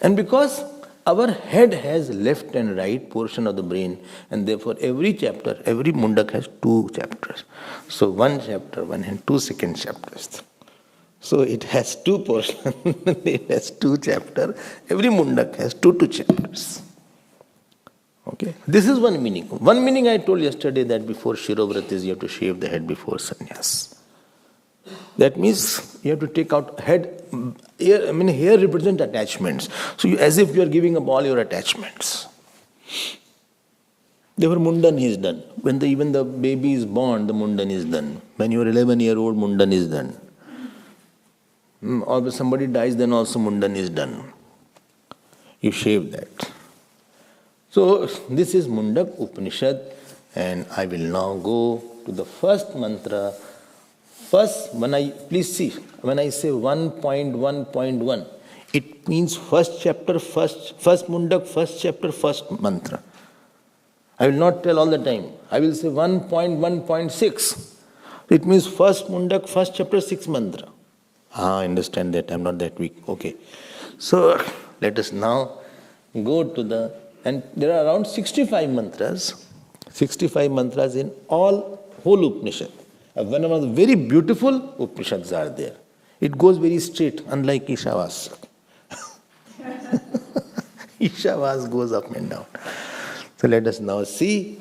And because our head has left and right portion of the brain, and therefore every chapter, every Mundak has 2 chapters. So 1 chapter, 1 and 2 second chapters. So it has 2 portions, it has 2 chapters. Every Mundak has 2 chapters. Okay, this is one meaning. One meaning I told yesterday that before Shirovratis you have to shave the head before sannyas. That means you have to take out head. Hair represents attachments. So as if you are giving up all your attachments. Therefore Mundan is done. When even the baby is born, the Mundan is done. When you are 11-year-old, Mundan is done. Or when somebody dies, then also Mundan is done. You shave that. So this is Mundak Upanishad, and I will now go to the first mantra. First, please see, when I say 1.1.1, it means first chapter, first Mundak, first chapter, first mantra. I will not tell all the time. I will say 1.1.6. It means first Mundak, first chapter, 6th mantra. I understand that. I'm not that weak. Okay. So let us now go to and there are around 65 mantras. 65 mantras in whole Upanishad. One of the very beautiful Upanishads are there. It goes very straight, unlike Ishavas. Ishavas goes up and down. So let us now see.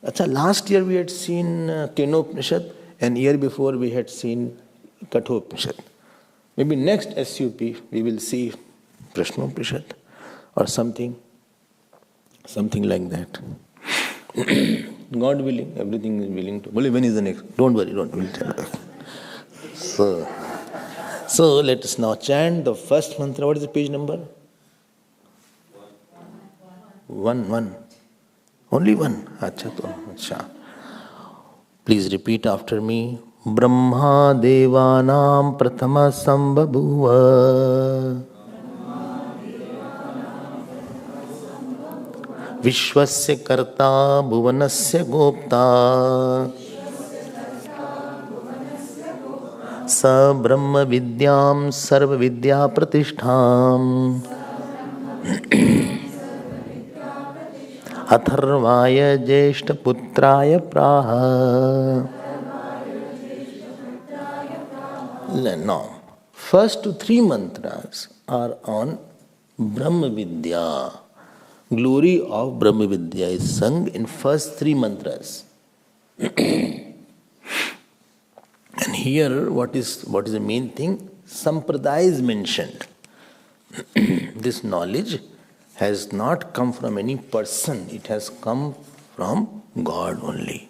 Last year we had seen Kenopanishad, and year before we had seen Kathopanishad. Maybe next SUP we will see Prashnopanishad or something like that. God willing, everything is willing to. When is the next? Don't worry, we'll tell you. So let us now chant the first mantra. What is the page number? 1. Only 1. Acha. Please repeat after me. Brahma Devanam Prathama Sambhabhuva Vishwasya Karta Bhuvanasya Gopta Sa Brahma Vidyam Sarva Vidya Pratishtham Atharvaya Jeshta Putraya Praha. Now, first 3 mantras are on Brahma Vidya. Glory of Brahma Vidya is sung in first 3 mantras. And here, what is the main thing? Sampradaya is mentioned. This knowledge has not come from any person, it has come from God only.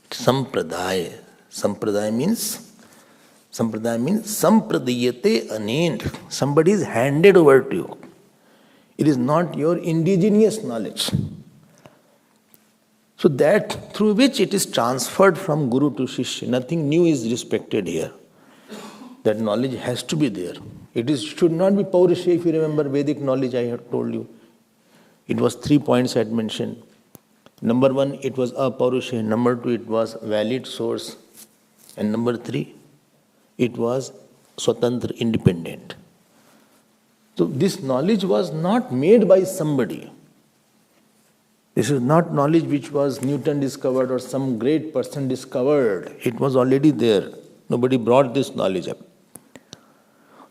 It's sampradaya. Sampradaya means sampradayate anent. Somebody is handed over to you. It is not your indigenous knowledge. So that through which it is transferred from Guru to Shishya. Nothing new is respected here. That knowledge has to be there. Should not be Paurusha, if you remember Vedic knowledge I have told you. It was 3 points I had mentioned. Number 1, it was Aparusha. Number 2, it was valid source. And number 3, it was Swatantra, independent. So this knowledge was not made by somebody. This is not knowledge which was Newton discovered or some great person discovered. It was already there. Nobody brought this knowledge up.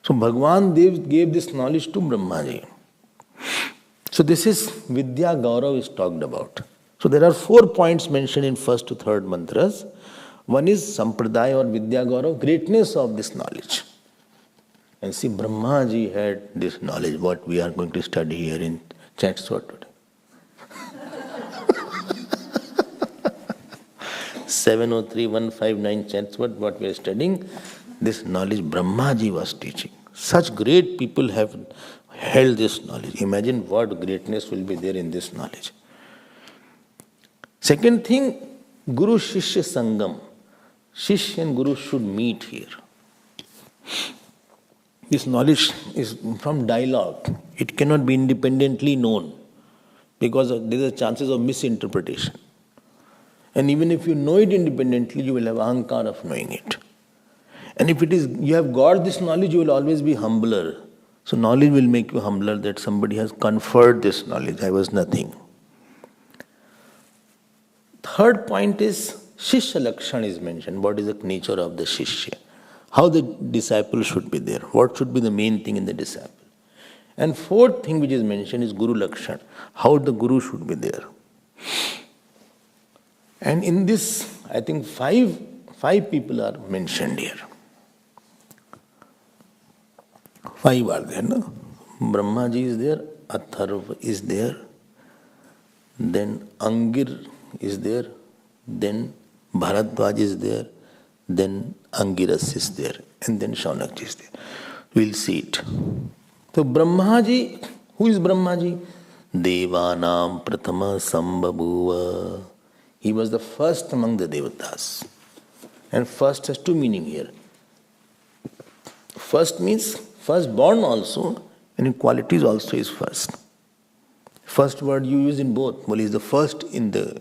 So Bhagwan Dev gave this knowledge to Brahmaji. So this is Vidya Gaurav is talked about. So there are 4 points mentioned in first to third mantras. One is Sampradaya or Vidya Gaurav, greatness of this knowledge. And see, Brahmaji had this knowledge, what we are going to study here in Chatswat today. 703159 Chatswat, what we are studying, this knowledge Brahmaji was teaching. Such great people have held this knowledge. Imagine what greatness will be there in this knowledge. Second thing, Guru Shishya Sangam. Shishya and Guru should meet here. This knowledge is from dialogue. It cannot be independently known because there are chances of misinterpretation. And even if you know it independently, you will have ahankar of knowing it. And if it is you have got this knowledge, you will always be humbler. So knowledge will make you humbler that somebody has conferred this knowledge. I was nothing. Third point is Shishya Lakshan is mentioned. What is the nature of the Shishya? How the disciple should be there. What should be the main thing in the disciple? And fourth thing which is mentioned is Guru Lakshan. How the Guru should be there. And in this, I think five people are mentioned here. 5 are there, no? Brahmaji is there, Atharva is there, then Angir is there, then Bharadwaj is there, then Angiras is there, and then Shaunakji is there. We'll see it. So Brahmaji, who is Brahmaji? Devanam Prathama Sambhabhuva. He was the first among the Devatas. And first has 2 meanings here. First means first born also, and in qualities also is first. First word you use in both. Well, he is the first in this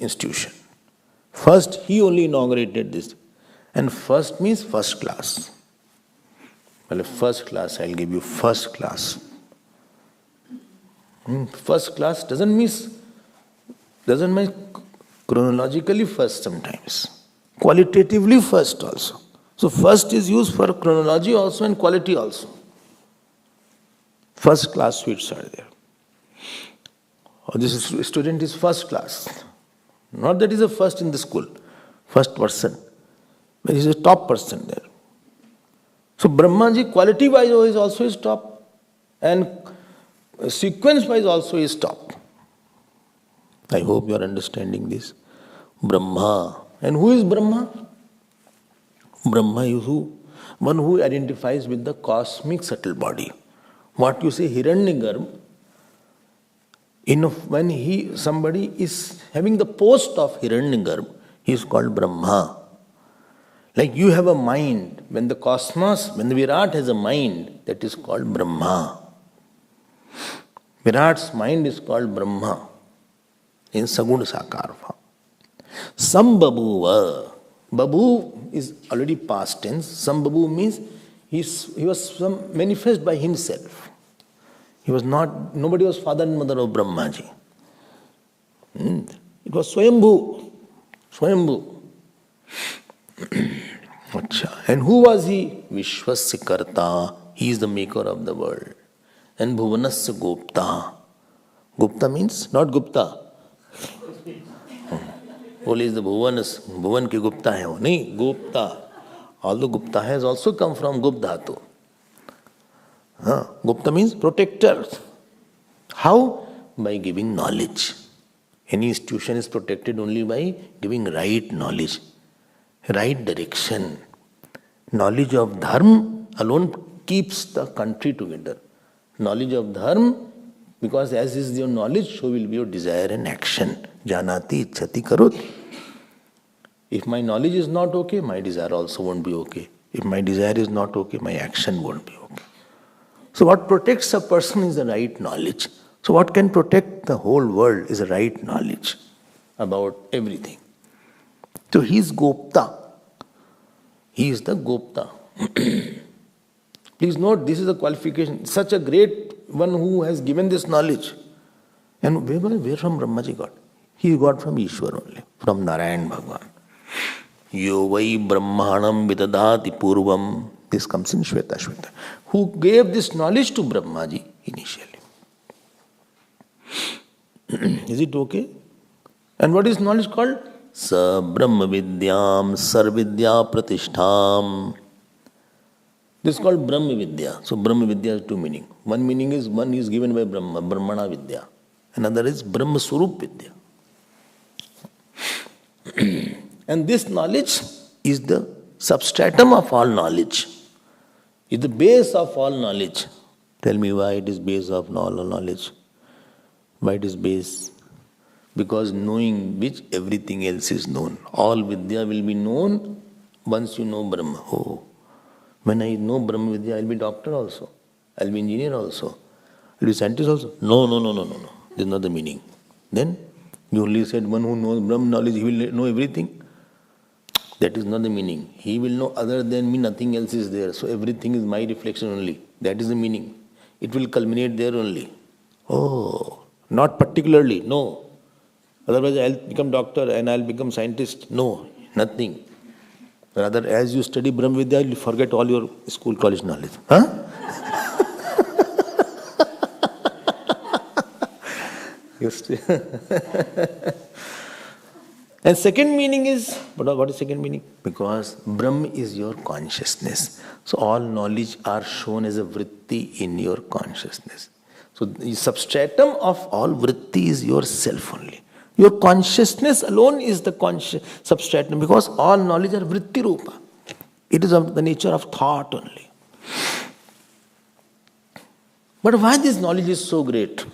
institution. First, he only inaugurated this. And first means first class. Well, first class, I'll give you first class. First class doesn't mean chronologically first sometimes. Qualitatively first also. So first is used for chronology also and quality also. First class suites are there. Or this student is first class. Not that he's the first in the school, first person. But he's a top person there. So Brahmaji quality-wise also is top. And sequence-wise also is top. I hope you are understanding this. Brahma. And who is Brahma? Brahma is who? One who identifies with the cosmic subtle body. What you say, Hiranyagarbha, when somebody is having the post of Hiranyagarbha, he is called Brahma. Like you have a mind, when the Virat has a mind, that is called Brahma. Virat's mind is called Brahma in Saguna Sakarva. Sambhabhuva. Babu is already past tense. Sambhabhu means he was manifest by himself. Nobody was father and mother of Brahmaji. It was Swayambhu. And who was he? Vishwasya Karta. He is the maker of the world. And Bhuvanasya Gupta. Gupta means not Gupta. Only is the Bhuvan ki Gupta hai. Nahi, Gupta. Although Gupta has also come from Gup Dhatu. Gupta means protector. How? By giving knowledge. Any institution is protected only by giving right knowledge, right direction. Knowledge of dharma alone keeps the country together. Knowledge of dharma, because as is your knowledge, so will be your desire and action. Janati ichhati karot. If my knowledge is not okay, my desire also won't be okay. If my desire is not okay, my action won't be okay. So what protects a person is the right knowledge. So what can protect the whole world is the right knowledge about everything. So he is Gopta. He is the Gopta. Please note, this is a qualification. Such a great one who has given this knowledge. And where from Brahmaji got? He got from Ishwar only, from Narayan Bhagavan. Yo vai brahmanam vidadati purvam. This comes in Shweta Shweta. Who gave this knowledge to Brahmaji initially. Is it okay? And what is knowledge called? Sa Brahma Vidyam Sarvidya Pratishtham. This is called Brahma Vidya. So Brahma Vidya has two meanings. One meaning is one is given by Brahma, Brahmana Vidya. Another is Brahma Surup Vidya. And this knowledge is the substratum of all knowledge. Is the base of all knowledge. Tell me why it is base of all knowledge. Why it is base? Because knowing which everything else is known. All Vidya will be known once you know Brahma. Oh, when I know Brahma Vidya, I will be doctor also. I will be engineer also. I will be scientist also. No. This is not the meaning. Then you only said one who knows Brahma knowledge, he will know everything. That is not the meaning. He will know other than me, nothing else is there. So everything is my reflection only. That is the meaning. It will culminate there only. Oh, not particularly, no. Otherwise I will become doctor and I will become scientist. No, nothing. Rather, as you study Brahma Vidya, you will forget all your school, college knowledge. And second meaning is, what is second meaning? Because Brahma is your consciousness. So all knowledge are shown as a vritti in your consciousness. So the substratum of all vritti is yourself only. Your consciousness alone is the substratum, because all knowledge are vritti rupa. It is of the nature of thought only. But why this knowledge is so great?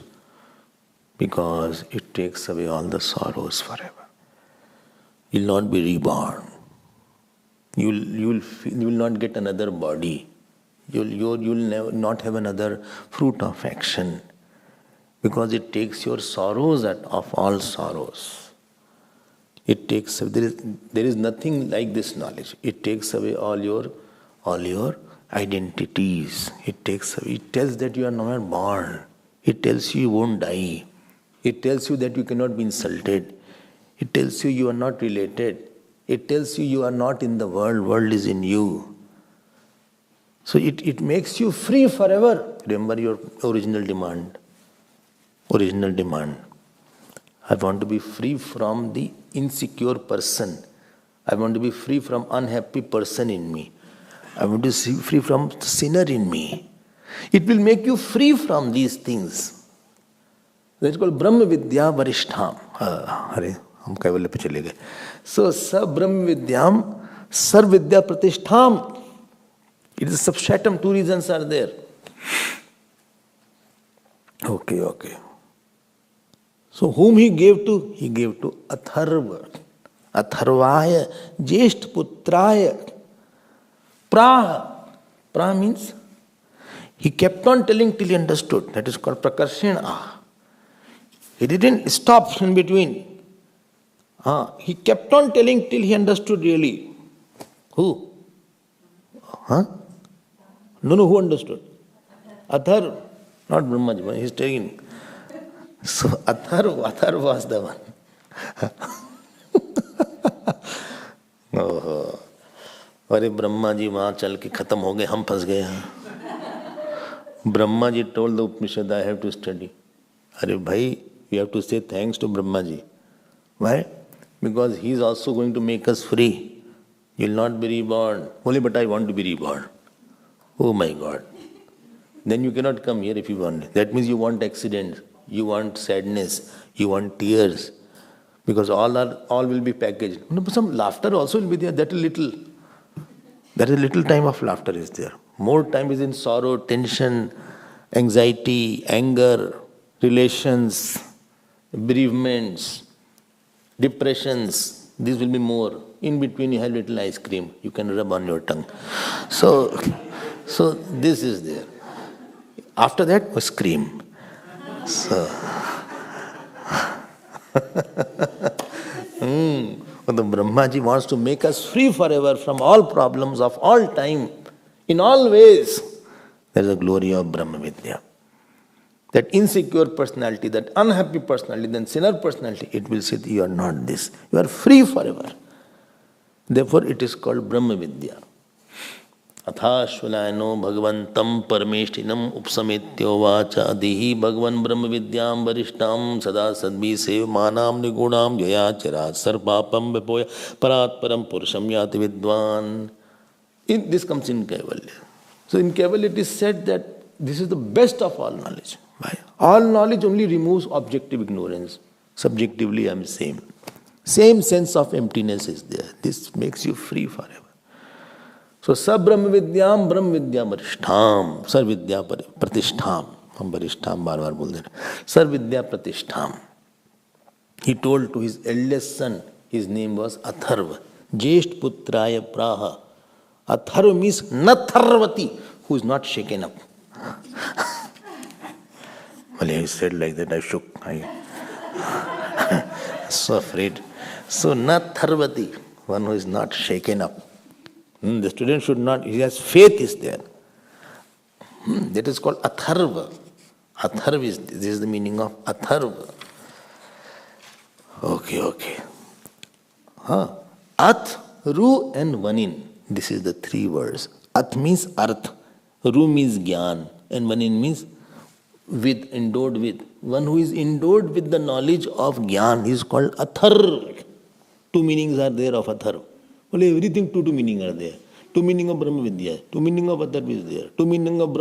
Because it takes away all the sorrows forever. You will not be reborn. You will not get another body. You will not have another fruit of action. Because it takes your sorrows of all sorrows. It takes there is nothing like this knowledge. It takes away all your identities. It tells that you are not born. It tells you won't die. It tells you that you cannot be insulted. It tells you you are not related. It tells you are not in the world. World is in you. So it makes you free forever. Remember your original demand. I want to be free from the insecure person. I want to be free from unhappy person in me. I want to be free from the sinner in me. It will make you free from these things. That's called Brahma Vidya Varishtham. हम कैवल्य पे चले गए. So Sa Brahma Vidyam Sarv Vidya Pratishtham. It is a substratum. Two reasons are there. Okay. So whom he gave to? He gave to Atharva. Atharvaya Jesht Putraya. Praha means he kept on telling till he understood. That is called Prakarshena. He didn't stop in between. He kept on telling till he understood really. Who? No, who understood? Athar, not Brahmaji, he's telling. So Athar was the one. अरे ब्रह्मा जी वहाँ चल के खत्म हो गए, हम फंस गए यहाँ. Brahma ji told the Upanishad, I have to study. अरे भाई, we have to say thanks to Brahma ji. Why? Because he is also going to make us free. You will not be reborn. Only but I want to be reborn. Oh my God. Then you cannot come here if you want. That means you want accidents, you want sadness, you want tears, because all will be packaged. No, but some laughter also will be there. That is little time of laughter is there. More time is in sorrow, tension, anxiety, anger, relations, bereavements, depressions. These will be more. In between you have little ice cream. You can rub on your tongue. So this is there. After that, we scream. So, the Brahmaji wants to make us free forever from all problems of all time, in all ways. There is a glory of Brahma Vidya. That insecure personality, that unhappy personality, that sinner personality, it will say, you are not this. You are free forever. Therefore, it is called Brahma Vidya. Athashvalayano bhagavantam parmeshtinam upsametyo vacha adihi bhagavan brahma vidyam varishtam sada sadbhi sevamanam nigunam jayacharat sarpapam vipoya paratparam purusham yati vidwan. This comes in Kaivalya. So in Kaivalya it is said that this is the best of all knowledge. Why? All knowledge only removes objective ignorance. Subjectively I am same. Same sense of emptiness is there. This makes you free forever. So, sa Brahma Vidyam Varishtham, Sar Vidya Pratishtham. हम Varishtham बार-बार बोल दे रहे. Sar Vidya Pratishtham. He told to his eldest son, his name was Atharva. Jesht Putraya Praha. Atharva means Natharvati, who is not shaken up. Well, he said like that, I shook. So afraid. So Natharvati, one who is not shaken up. The student should not, he has faith is there. That is called Atharva. Atharva is, this is the meaning of Atharva. Okay. At, Ru and Vanin. This is the three words. At means Arth, Ru means Gyan, and Vanin means with, endowed with. One who is endowed with the knowledge of Gyan is called Atharva. Two meanings are there of Atharva. Well, everything two meaning are there. Two meaning of Brahma Vidya, two meaning of Atharva is there, two meaning of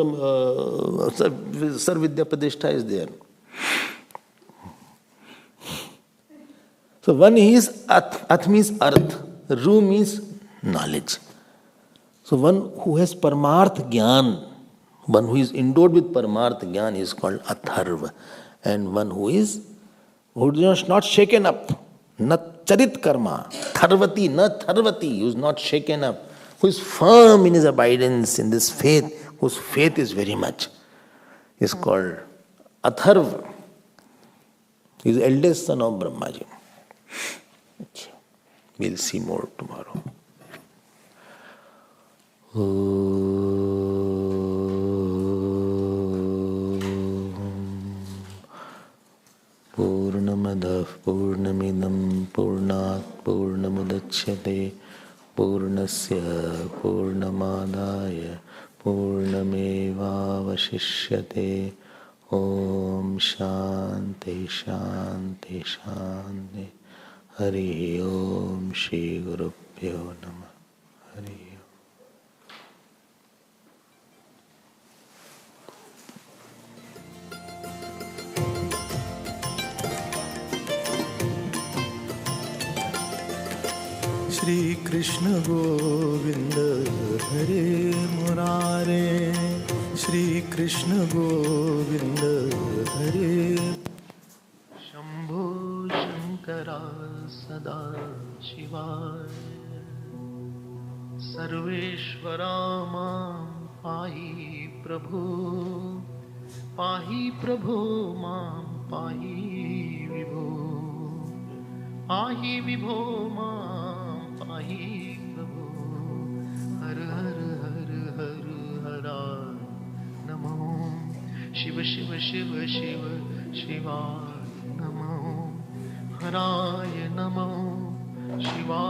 Sar Vidya Pratishthha is there. So one is At means earth, Ru means knowledge. So one who has Paramarth Gyan, one who is endowed with Paramarth Gyan is called Atharva. And one who is not shaken up, not charit karma, tharvati, not tharvati, who is not shaken up, who is firm in his abidance, in this faith, whose faith is very much, is called Atharva. He is the eldest son of Brahmaji. We'll see more tomorrow. Purnamadah Purnamidam Purnat Purnamudachyate Purnasya Purnamadaya Purnameva Vashishyate. Om Shanti Shanti Shanti. Hari Om Shri Gurubhyo Namah. Hari Om. Shri Krishna Govinda Hare Murare. Shri Krishna Govinda Hare. Shambho Shankara Sada Shivaya. Sarveshwara Mam Pahi Prabhu. Pahi Prabhu Mam Pahi Vibhu. Pahi Vibhu Mam Pahi Prabhu. Har Har Har Har Hara Namo. Shiva Shiva Shiva Shiva Shiva Namo. Haraya Namo. Shiva